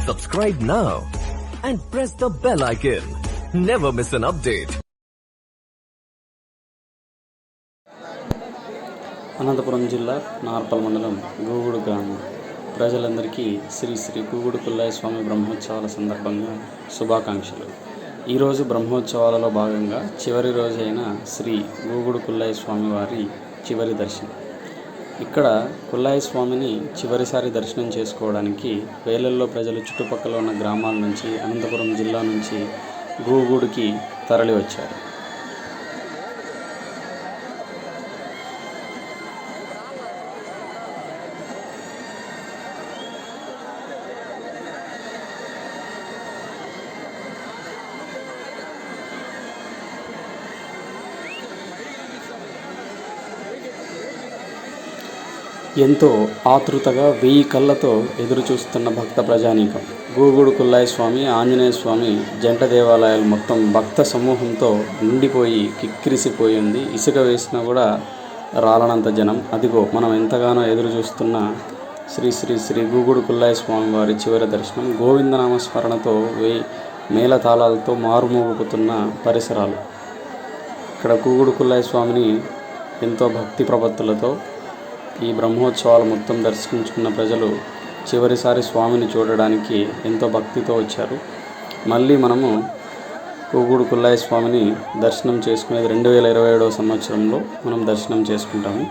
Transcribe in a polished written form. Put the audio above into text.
Subscribe now and press the bell icon. Never miss an update. Anantapuram జిల్లా నార్పల్ మండలం గూగుడు గ్రామం ప్రజలందరికీ శ్రీ శ్రీ గూగుడు కుల్లయ్య స్వామి బ్రహ్మోత్సవాల సందర్భంగా శుభాకాంక్షలు. ఈరోజు బ్రహ్మోత్సవాలలో భాగంగా చివరి రోజైన శ్రీ గూగుడు కుల్లయ్య స్వామి వారి చివరి దర్శనం. ఇక్కడ కుల్లయ్య స్వామిని చివరిసారి దర్శనం చేసుకోవడానికి వేలల్లో ప్రజలు చుట్టుపక్కల ఉన్న గ్రామాల నుంచి, అనంతపురం జిల్లా నుంచి గూగుడికి తరలి వచ్చారు. ఎంతో ఆతృతగా 1000 కళ్ళతో ఎదురు చూస్తున్న భక్త ప్రజానీకం. గూగుడు కుల్లయ్య స్వామి, ఆంజనేయ స్వామి జంట దేవాలయాలు మొత్తం భక్త సమూహంతో నిండిపోయి కిక్కిరిసిపోయింది. ఇసుక వేసినా కూడా రాలనంత జనం. అదిగో మనం ఎంతగానో ఎదురు చూస్తున్న శ్రీ శ్రీ శ్రీ గూగుడు కుల్లయ్య స్వామి వారి చివరి దర్శనం. గోవిందనామస్మరణతో మేళతాళాలతో మారుమోగుతున్న పరిసరాలు. ఇక్కడ గూగుడు కుల్లయ్య స్వామిని ఎంతో భక్తి ప్రపత్తులతో ఈ బ్రహ్మోత్సవాలు మొత్తం దర్శించుకున్న ప్రజలు చివరిసారి స్వామిని చూడడానికి ఎంతో భక్తితో వచ్చారు. మళ్ళీ మనము గూగుడు కుల్లయ్య స్వామిని దర్శనం చేసుకునేది 2027వ సంవత్సరంలో మనం దర్శనం చేసుకుంటాము.